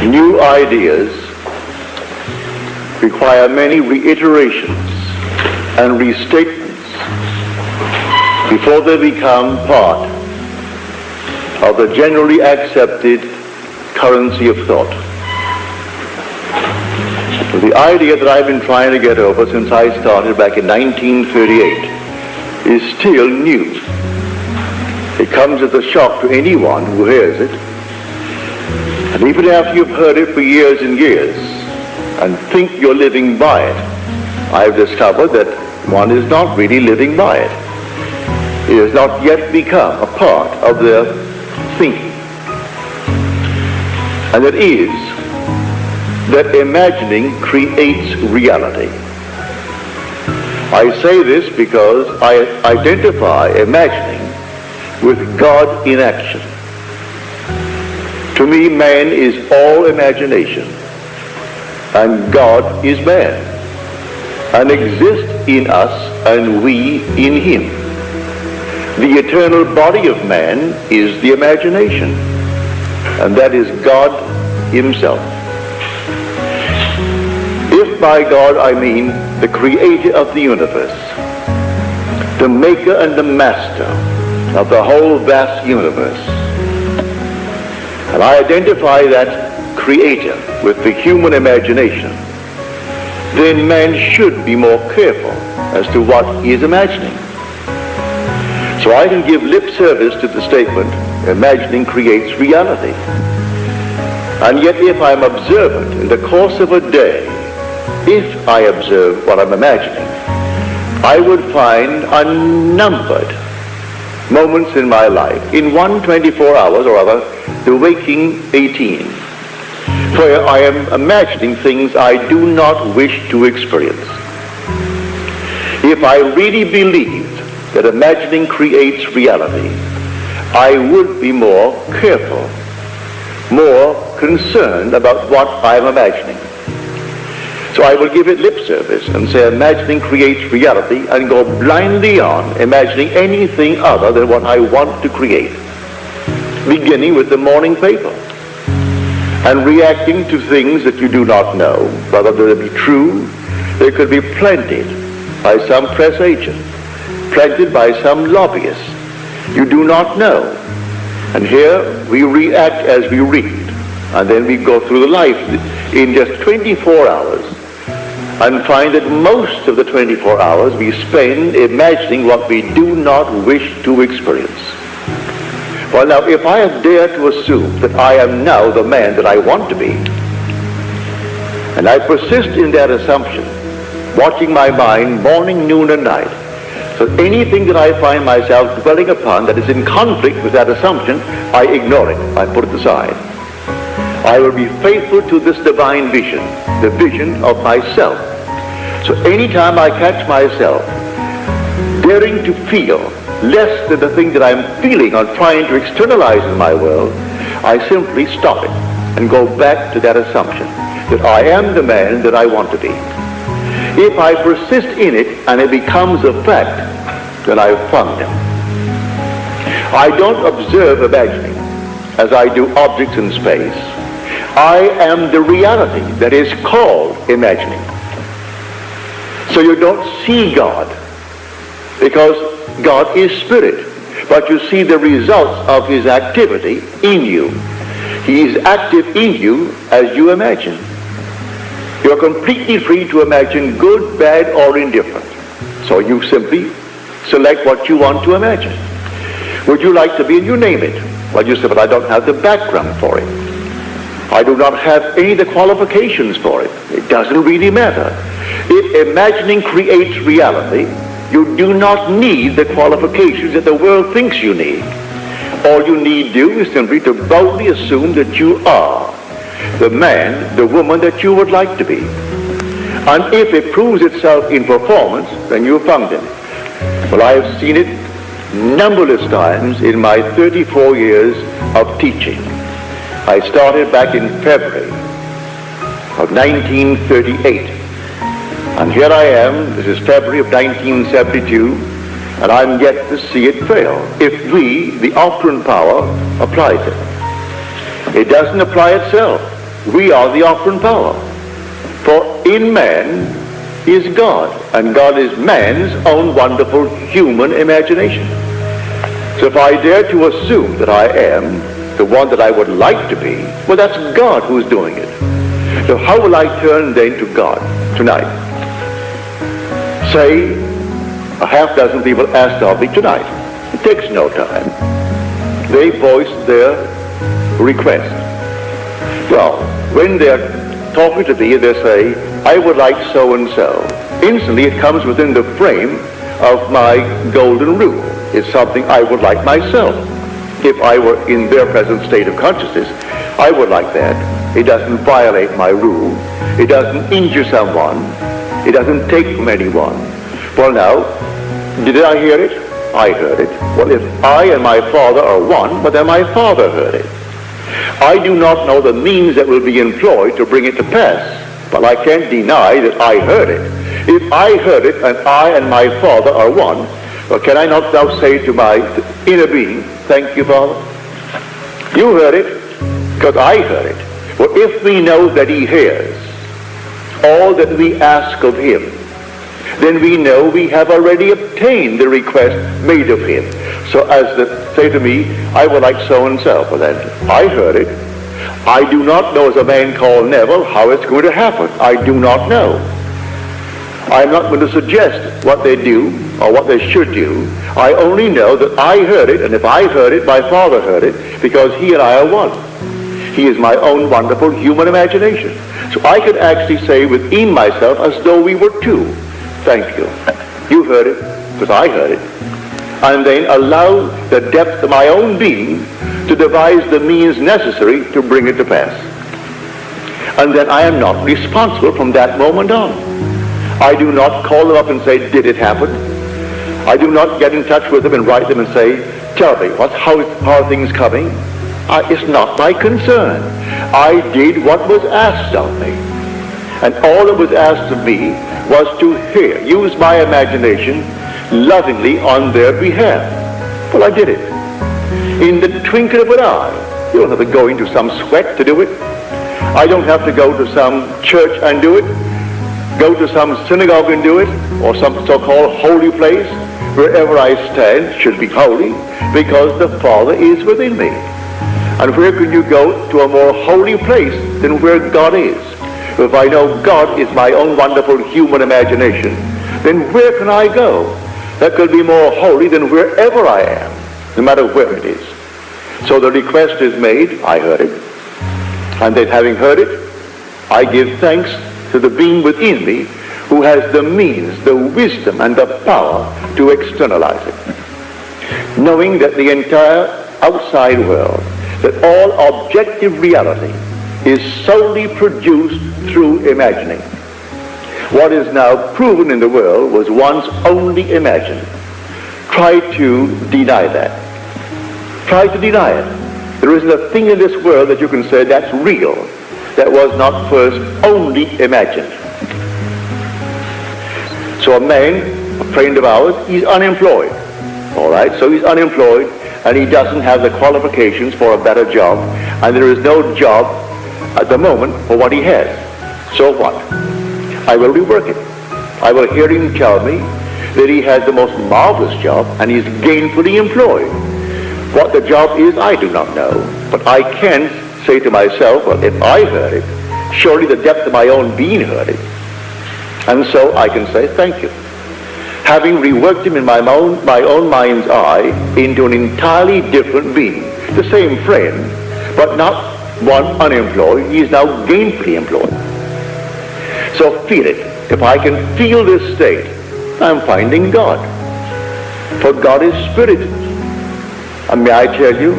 New ideas require many reiterations and restatements before they become part of the generally accepted currency of thought. The idea that I've been trying to get over since I started back in 1938 is still new. It comes as a shock to anyone who hears it. And even after you've heard it for years and years and think you're living by it, I've discovered that one is not really living by it. It has not yet become a part of their thinking. And it is that imagining creates reality. I say this because I identify imagining with God in action. To me, man is all imagination, and God is man, and exists in us and we in him. The eternal body of man is the imagination, and that is God himself. If by God I mean the creator of the universe, the maker and the master of the whole vast universe, and I identify that creator with the human imagination, then man should be more careful as to what he is imagining. So I can give lip service to the statement, imagining creates reality. And yet if I'm observant in the course of a day, if I observe what I'm imagining, I would find unnumbered moments in my life, in one 24 hours or rather, the waking 18, where I am imagining things I do not wish to experience. If I really believed that imagining creates reality, I would be more careful, more concerned about what I'm imagining. So I will give it lip service and say imagining creates reality and go blindly on imagining anything other than what I want to create, beginning with the morning paper and reacting to things that you do not know, whether they be true. They could be planted by some press agent, planted by some lobbyist. You do not know. And here we react as we read, and then we go through the life in just 24 hours and find that most of the 24 hours we spend imagining what we do not wish to experience. Well, now, if I have dared to assume that I am now the man that I want to be, and I persist in that assumption, watching my mind morning, noon, and night, so anything that I find myself dwelling upon that is in conflict with that assumption, I ignore it, I put it aside. I will be faithful to this divine vision, the vision of myself. So anytime I catch myself daring to feel less than the thing that I'm feeling or trying to externalize in my world, I simply stop it and go back to that assumption that I am the man that I want to be. If I persist in it and it becomes a fact, then I've found him. I don't observe imagining as I do objects in space. I am the reality that is called imagining. So you don't see God because God is spirit, but you see the results of his activity in you. He is active in you as you imagine. You're completely free to imagine good, bad, or indifferent. So you simply select what you want to imagine. Would you like to be, and you name it. Well, you say, but I don't have the background for it. I do not have any of the qualifications for it. It doesn't really matter. If imagining creates reality, you do not need the qualifications that the world thinks you need. All you need do is simply to boldly assume that you are the man, the woman that you would like to be. And if it proves itself in performance, then you found it. Well, I have seen it numberless times in my 34 years of teaching. I started back in February of 1938. And here I am, this is February of 1972, and I'm yet to see it fail. If we, the operant power, applies it. It doesn't apply itself. we are the operant power. For in man is God, and God is man's own wonderful human imagination. So if I dare to assume that I am the one that I would like to be, well, that's God who's doing it. So how will I turn then to God tonight? Say a half dozen people asked of me tonight. It takes no time. They voice their request. Well, when they're talking to me, they say, I would like so and so. Instantly it comes within the frame of my golden rule. It's something I would like myself. If I were in their present state of consciousness, I would like that. It doesn't violate my rule. It doesn't injure someone. It doesn't take from anyone. Well now, did I hear it? I heard it. Well, if I and my Father are one, but then my Father heard it. I do not know the means that will be employed to bring it to pass, but I can't deny that I heard it. If I heard it and I and my Father are one, well, can I not now say to my inner being, thank you, Father? You heard it, because I heard it. Well, if we know that he hears all that we ask of him, then we know we have already obtained the request made of him. So as to say to me, I would like so and so. Well then, I heard it. I do not know, as a man called Neville, how it's going to happen. I do not know. I'm not going to suggest what they do or what they should do. I only know that I heard it, and if I heard it, my Father heard it, because he and I are one. He is my own wonderful human imagination. So I could actually say within myself as though we were two. Thank you. You heard it, because I heard it. And then allow the depth of my own being to devise the means necessary to bring it to pass. And then I am not responsible from that moment on. I do not call them up and say, did it happen? I do not get in touch with them and write them and say, tell me, how are things coming? It's not my concern. I did what was asked of me. And all that was asked of me was to use my imagination lovingly on their behalf. Well, I did it. In the twinkle of an eye. You don't have to go into some sweat to do it. I don't have to go to some church and do it. Go to some synagogue and do it, or some so-called holy place. Wherever I stand should be holy, because the Father is within me. And where can you go to a more holy place than where God is? If I know God is my own wonderful human imagination, then where can I go that could be more holy than wherever I am, no matter where it is? So the request is made, I heard it, and then having heard it, I give thanks to the being within me who has the means, the wisdom, and the power to externalize it. Knowing that the entire outside world, that all objective reality is solely produced through imagining. What is now proven in the world was once only imagined. Try to deny that. Try to deny it. There isn't a thing in this world that you can say that's real, that was not first only imagined. So a man, a friend of ours, he's unemployed. All right, so he's unemployed, and he doesn't have the qualifications for a better job, and there is no job at the moment for what he has. So what? I will rework it. I will hear him tell me that he has the most marvelous job, and he's gainfully employed. What the job is, I do not know, but I can say to myself, well, if I heard it, surely the depth of my own being heard it. And so I can say, thank you. Having reworked him in my own mind's eye into an entirely different being, the same friend, but not one unemployed, he is now gainfully employed. So feel it. If I can feel this state, I'm finding God. For God is spirit. And may I tell you,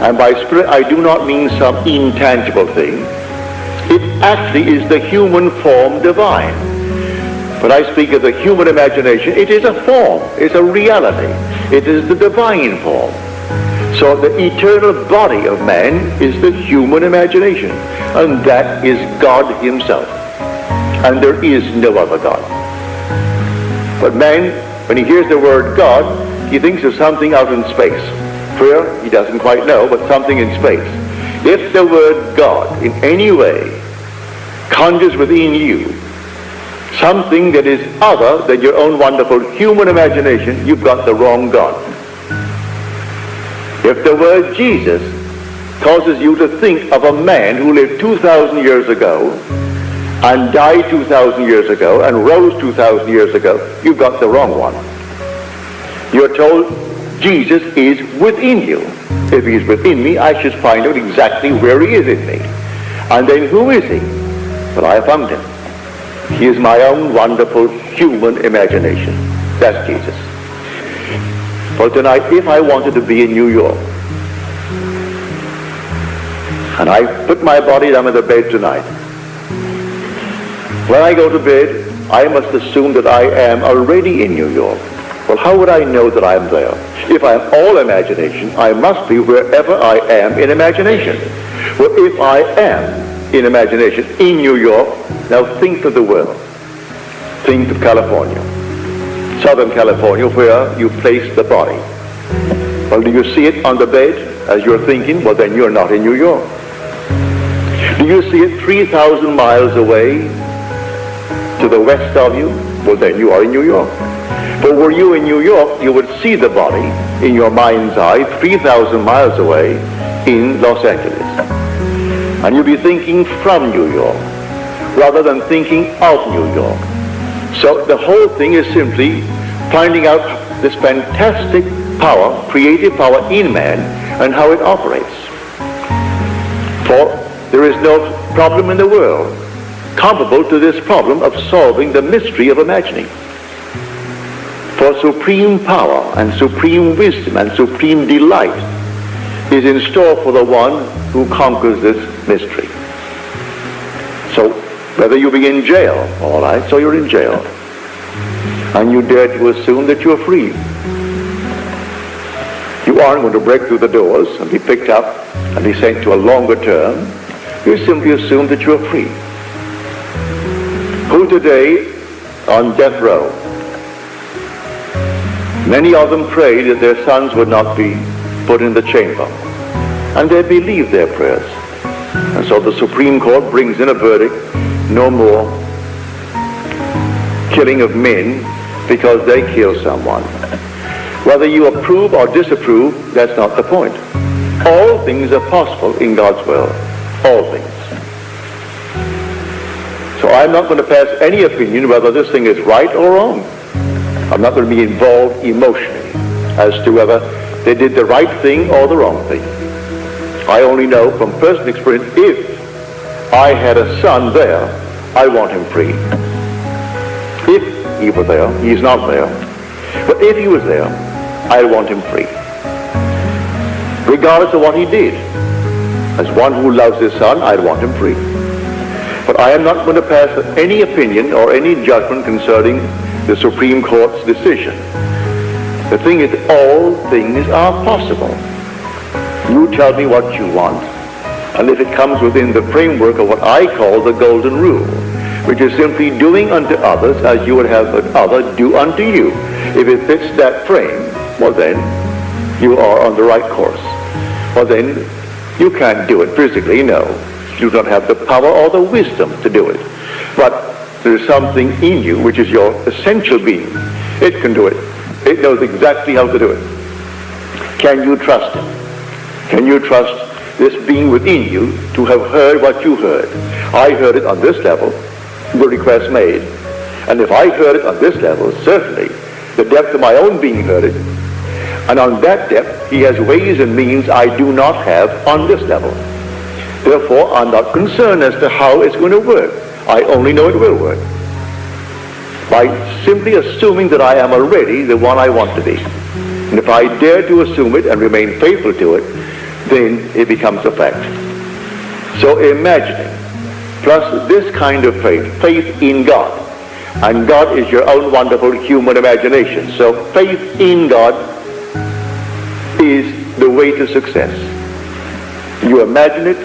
and by spirit I do not mean some intangible thing. It actually is the human form divine. When I speak of the human imagination, it is a form, it's a reality. It is the divine form. So the eternal body of man is the human imagination, and that is God himself. And there is no other God. But man, when he hears the word God, he thinks of something out in space. Where? He doesn't quite know, but something in space. If the word God in any way conjures within you something that is other than your own wonderful human imagination, you've got the wrong God. If the word Jesus causes you to think of a man who lived 2,000 years ago and died 2,000 years ago and rose 2,000 years ago, you've got the wrong one. You're told Jesus is within you. If he's within me, I should find out exactly where he is in me. And then who is he? Well, I found him. He is my own wonderful human imagination. That's Jesus. For tonight, if I wanted to be in New York, and I put my body down on the bed tonight, when I go to bed, I must assume that I am already in New York. Well, how would I know that I am there? If I am all imagination, I must be wherever I am in imagination. Well, if I am in imagination in New York, now think of the world. Think of California. Southern California, where you place the body. Well, do you see it on the bed as you're thinking? Well, then you're not in New York. Do you see it 3,000 miles away to the west of you? Well, then you are in New York. But were you in New York, you would see the body in your mind's eye 3,000 miles away in Los Angeles. And you'd be thinking from New York rather than thinking of New York. So the whole thing is simply finding out this fantastic power, creative power in man and how it operates. For there is no problem in the world comparable to this problem of solving the mystery of imagining. For supreme power and supreme wisdom and supreme delight is in store for the one who conquers this mystery. So whether you be in jail, all right, so you're in jail, and you dare to assume that you're free. You aren't going to break through the doors and be picked up and be sent to a longer term. You simply assume that you're free. Who today on death row, many of them prayed that their sons would not be put in the chamber, and they believed their prayers. And so the Supreme Court brings in a verdict, no more killing of men because they kill someone. Whether you approve or disapprove, that's not the point. All things are possible in God's will. All things. So I'm not going to pass any opinion whether this thing is right or wrong. I'm not going to be involved emotionally as to whether they did the right thing or the wrong thing. I only know from personal experience, if I had a son there, I want him free. If he were there, he's not there. But if he was there, I want him free. Regardless of what he did. As one who loves his son, I'd want him free. But I am not going to pass any opinion or any judgment concerning the Supreme Court's decision. The thing is, all things are possible. You tell me what you want, and if it comes within the framework of what I call the golden rule, which is simply doing unto others as you would have others do unto you. If it fits that frame, well then, you are on the right course. Well then, you can't do it physically, no. You don't have the power or the wisdom to do it. But there is something in you which is your essential being. It can do it. It knows exactly how to do it. Can you trust it? Can you trust this being within you to have heard what you heard? I heard it on this level, the request made. And if I heard it on this level, certainly the depth of my own being heard it. And on that depth, he has ways and means I do not have on this level. Therefore, I'm not concerned as to how it's going to work. I only know it will work. By simply assuming that I am already the one I want to be. And if I dare to assume it and remain faithful to it, then it becomes a fact. So imagining, plus this kind of faith in God. And God is your own wonderful human imagination. So faith in God is the way to success. You imagine it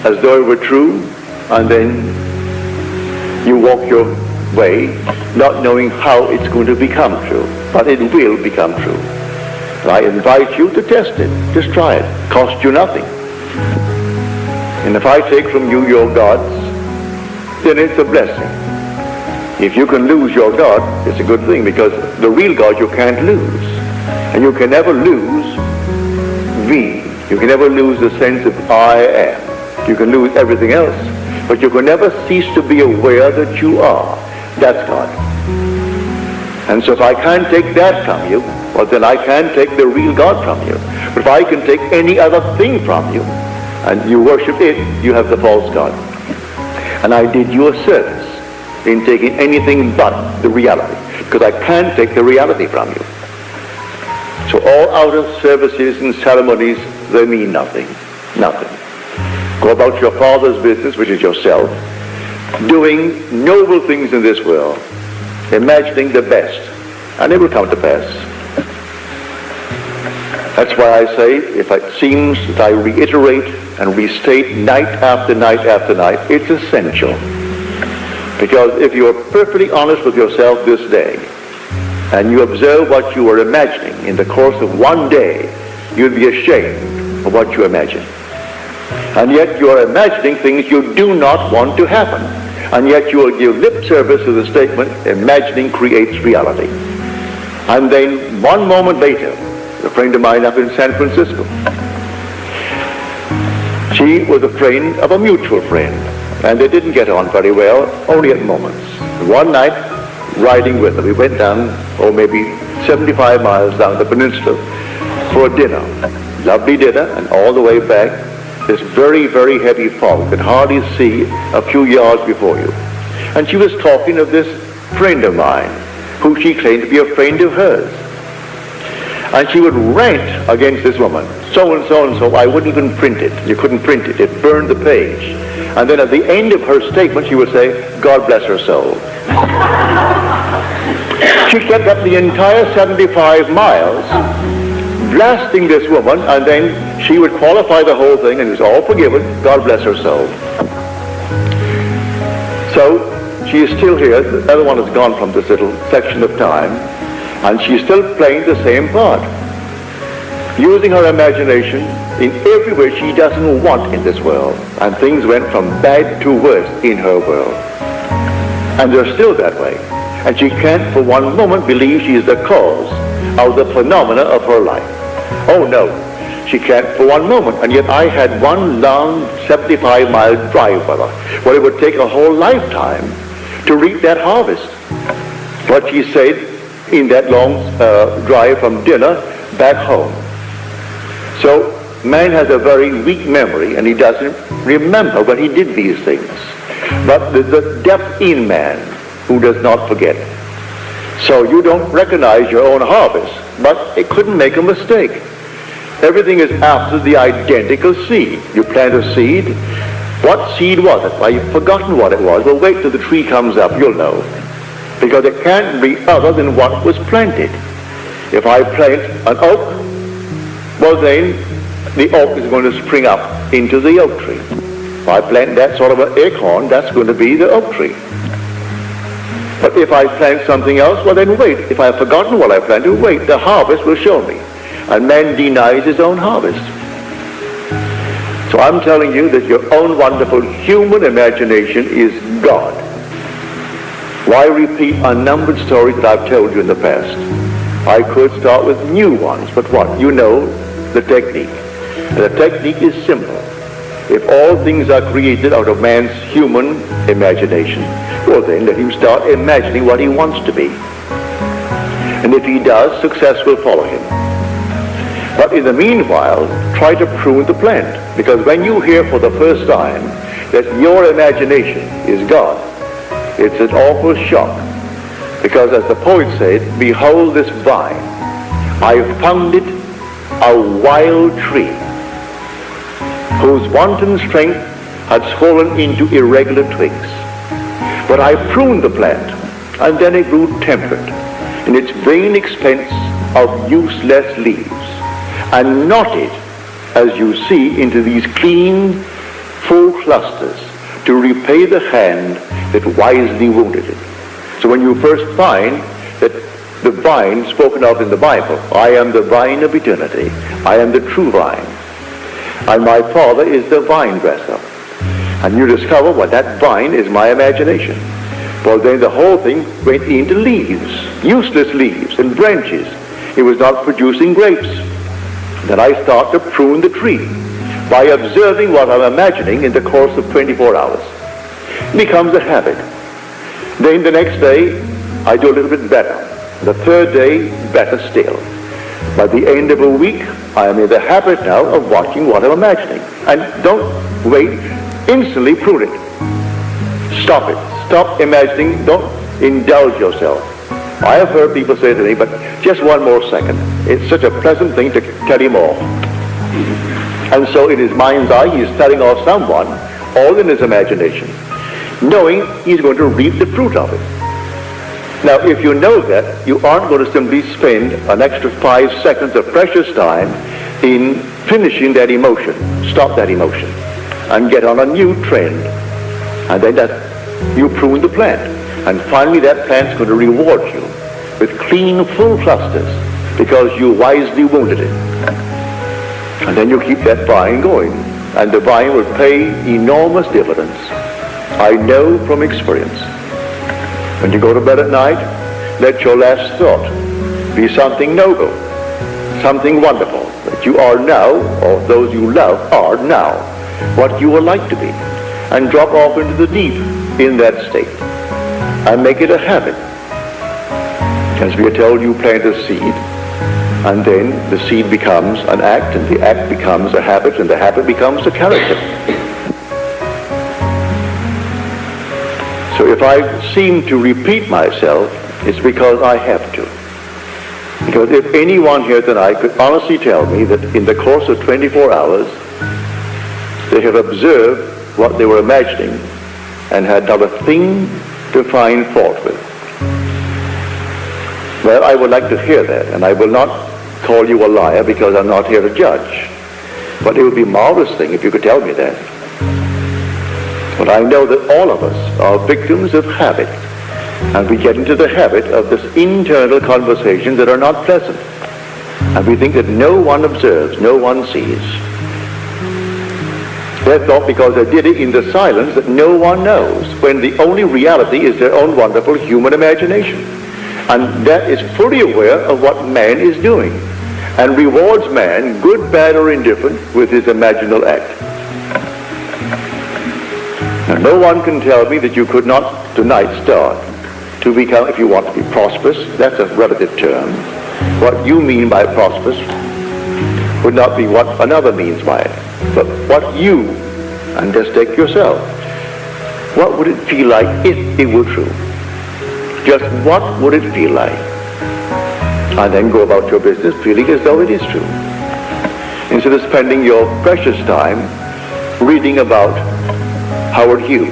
as though it were true, and then you walk your way, not knowing how it's going to become true. But it will become true. And I invite you to test it. Just try it. Cost you nothing. And if I take from you your gods, then it's a blessing. If you can lose your God, it's a good thing, because the real God you can't lose. And you can never lose we. You can never lose the sense of I am. You can lose everything else, but you can never cease to be aware that you are. That's God. And so if I can't take that from you, well, then I can't take the real God from you. But if I can take any other thing from you, and you worship it, you have the false God. And I did you a service in taking anything but the reality, because I can't take the reality from you. So all outer services and ceremonies, they mean nothing. Nothing. Go about your Father's business, which is yourself, doing noble things in this world, imagining the best, and it will come to pass. That's why I say, if it seems that I reiterate and restate night after night after night, it's essential. Because if you're perfectly honest with yourself this day, and you observe what you are imagining in the course of one day, you'll be ashamed of what you imagine. And yet you are imagining things you do not want to happen. And yet you will give lip service to the statement, imagining creates reality. And then one moment later, a friend of mine up in San Francisco, she was a friend of a mutual friend, and they didn't get on very well, only at moments. One night, riding with her, we went down, maybe 75 miles down the peninsula for a dinner. Lovely dinner, and all the way back, this very, very heavy fog. You could hardly see a few yards before you. And she was talking of this friend of mine, who she claimed to be a friend of hers. And she would rant against this woman. So and so and so, I wouldn't even print it. You couldn't print it. It burned the page. And then at the end of her statement, she would say, God bless her soul. She kept up the entire 75 miles, blasting this woman, and then she would qualify the whole thing, and it was all forgiven. God bless her soul. So she is still here. The other one has gone from this little section of time, and she's still playing the same part, using her imagination in every way she doesn't want in this world. And things went from bad to worse in her world. And they're still that way. And she can't for one moment believe she is the cause of the phenomena of her life. Oh no, she can't for one moment. And yet I had one long 75-mile drive with her, where it would take a whole lifetime to reap that harvest. What she said in that long drive from dinner back home. So man has a very weak memory, and he doesn't remember when he did these things. But there's a depth in man who does not forget. So you don't recognize your own harvest, but it couldn't make a mistake. Everything is after the identical seed. You plant a seed. What seed was it? Well, you've forgotten what it was. Well, wait till the tree comes up, you'll know. Because it can't be other than what was planted. If I plant an oak, well then the oak is going to spring up into the oak tree. If I plant that sort of an acorn, that's going to be the oak tree. But if I plant something else, well then wait. If I've forgotten what I planted, wait, the harvest will show me. And man denies his own harvest. So I'm telling you that your own wonderful human imagination is God. Why repeat unnumbered stories that I've told you in the past? I could start with new ones, but what? You know the technique. And the technique is simple. If all things are created out of man's human imagination, well then let him start imagining what he wants to be. And if he does, success will follow him. But in the meanwhile, try to prune the plant. Because when you hear for the first time that your imagination is God, it's an awful shock. Because as the poet said, behold this vine. I found it a wild tree, whose wanton strength had swollen into irregular twigs. But I pruned the plant, and then it grew temperate in its vain expense of useless leaves, and knotted, as you see, into these clean, full clusters to repay the hand that wisely wounded it. So when you first find that the vine spoken of in the Bible, I am the vine of eternity, I am the true vine, And my Father is the vine dresser. And you discover, well, that vine is my imagination. Well, then the whole thing went into leaves, useless leaves and branches. It was not producing grapes. Then I start to prune the tree by observing what I'm imagining in the course of 24 hours. It becomes a habit. Then the next day, I do a little bit better. The third day, better still. By the end of a week, I am in the habit now of watching what I'm imagining. And don't wait, instantly prune it. Stop it. Stop imagining. Don't indulge yourself. I have heard people say to me, but just one more second. It's such a pleasant thing to tell him off. And so in his mind's eye, he's telling off someone, all in his imagination, knowing he's going to reap the fruit of it. Now, if you know that, you aren't going to simply spend an extra 5 seconds of precious time in finishing that emotion, stop that emotion, and get on a new trend. And then you prune the plant. And finally that plant's going to reward you with clean, full clusters because you wisely wounded it. And then you keep that vine going. And the vine will pay enormous dividends. I know from experience. When you go to bed at night, let your last thought be something noble, something wonderful, that you are now, or those you love are now, what you would like to be. And drop off into the deep in that state. And make it a habit. As we are told, you plant a seed, and then the seed becomes an act, and the act becomes a habit, and the habit becomes a character. So if I seem to repeat myself, it's because I have to. Because if anyone here tonight could honestly tell me that in the course of 24 hours, they have observed what they were imagining and had not a thing to find fault with. Well, I would like to hear that, and I will not call you a liar because I'm not here to judge. But it would be a marvelous thing if you could tell me that. But I know that all of us are victims of habit, and we get into the habit of this internal conversations that are not pleasant. And we think that no one observes, no one sees. They thought because they did it in the silence that no one knows, when the only reality is their own wonderful human imagination. And that is fully aware of what man is doing, and rewards man, good, bad, or indifferent, with his imaginal act. Now, no one can tell me that you could not tonight start to become, if you want to be prosperous, that's a relative term. What you mean by prosperous would not be what another means by it, but what you, and just take yourself, what would it feel like if it were true? Just what would it feel like? And then go about your business feeling as though it is true. Instead of spending your precious time reading about Howard Hughes.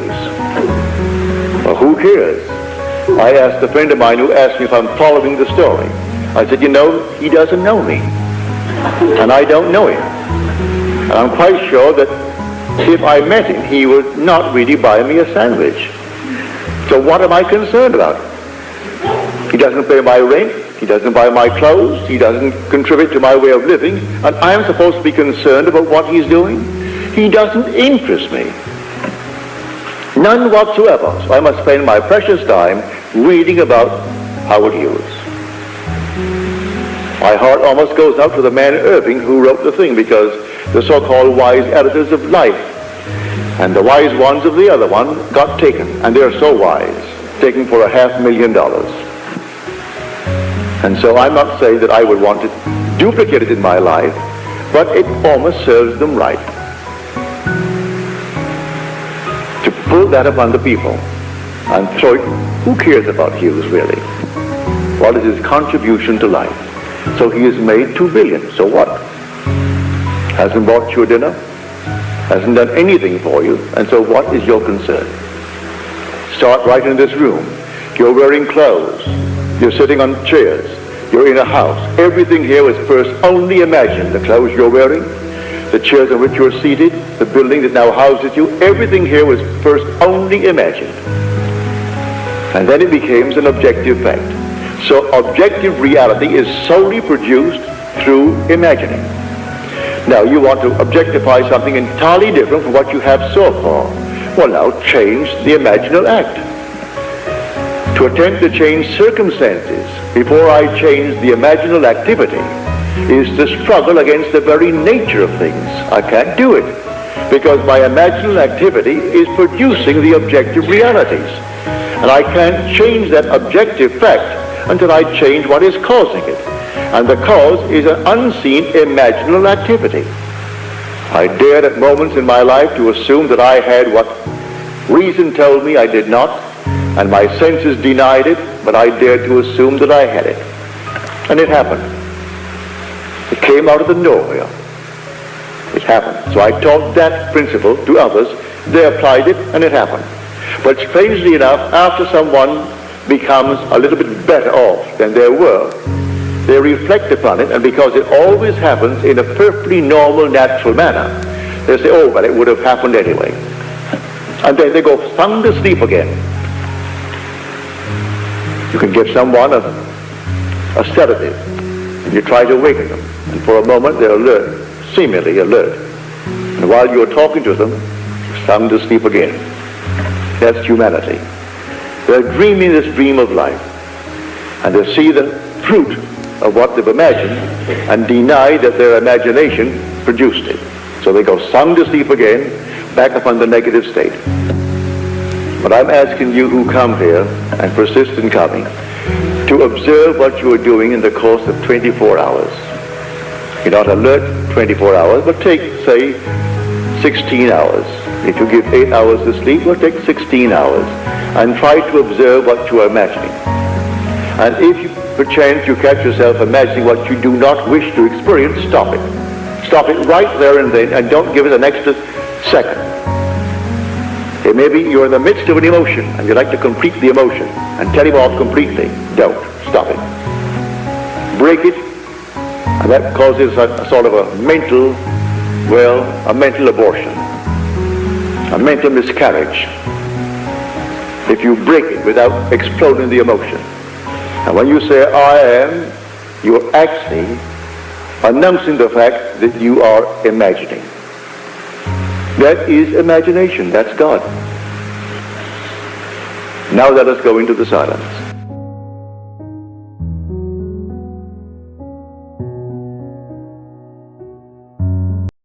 Well, who cares? I asked a friend of mine who asked me if I'm following the story. I said, you know, he doesn't know me. And I don't know him. And I'm quite sure that if I met him, he would not really buy me a sandwich. So what am I concerned about? He doesn't pay my rent. He doesn't buy my clothes. He doesn't contribute to my way of living. And I am supposed to be concerned about what he's doing? He doesn't interest me. None whatsoever. So I must spend my precious time reading about Howard Hughes. My heart almost goes out to the man Irving who wrote the thing, because the so-called wise editors of Life and the wise ones of the other one got taken, and they're so wise, taken for $500,000. And so I'm not saying that I would want to duplicate it in my life, but it almost serves them right to pull that upon the people and throw it. Who cares about Hughes really? What is his contribution to life? So he has made $2 billion. So what? Hasn't bought you a dinner? Hasn't done anything for you. And so what is your concern? Start right in this room. You're wearing clothes. You're sitting on chairs. You're in a house. Everything here was first only imagined. The clothes you're wearing, the chairs on which you're seated, the building that now houses you, everything here was first only imagined. And then it becomes an objective fact. So objective reality is solely produced through imagining. Now you want to objectify something entirely different from what you have so far. Well, now change the imaginal act. To attempt to change circumstances before I change the imaginal activity is to struggle against the very nature of things. I can't do it because my imaginal activity is producing the objective realities. And I can't change that objective fact until I change what is causing it. And the cause is an unseen imaginal activity. I dared at moments in my life to assume that I had what reason told me I did not, and my senses denied it, but I dared to assume that I had it. And it happened. It came out of the nowhere. It happened. So I taught that principle to others. They applied it, and it happened. But strangely enough, after someone becomes a little bit better off than they were, they reflect upon it, and because it always happens in a perfectly normal, natural manner, they say, oh, well, it would have happened anyway. And then they go sound asleep again. You can give someone a sedative, and you try to awaken them. And for a moment, they're alert, seemingly alert. And while you're talking to them, sound asleep again. That's humanity. They're dreaming this dream of life, and they see the fruit of what they've imagined and deny that their imagination produced it. So they go sound asleep again, back upon the negative state. But I'm asking you who come here and persist in coming to observe what you are doing in the course of 24 hours. You're not alert 24 hours, but take, say, 16 hours. If you give 8 hours to sleep, well, take 16 hours and try to observe what you are imagining. And if you, perchance you catch yourself imagining what you do not wish to experience, stop it. Stop it right there and then, and don't give it an extra second. It may be you're in the midst of an emotion and you'd like to complete the emotion and tell him off completely. Don't. Stop it. Break it, and that causes a sort of a mental abortion, a mental miscarriage, if you break it without exploding the emotion. And when you say, I am, you're actually announcing the fact that you are imagining. That is imagination. That's God. Now let us go into the silence.